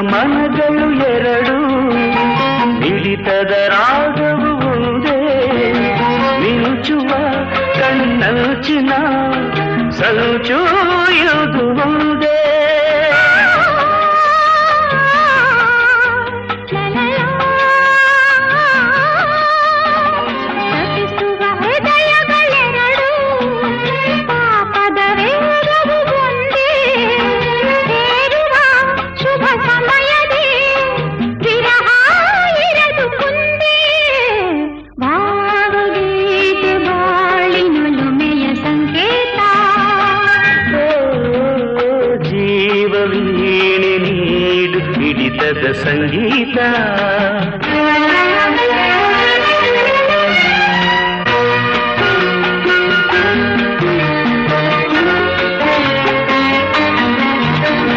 ಮನಗಳು ಎರಡು ಮಿಡಿತದ ರಾಗವು ಒಂದೇ ಮಿಂಚುವ ಕಣ್ಣಂಚಿನ ಸಂಚು ಇದು ಒಂದೇ ಸಂಗೀತ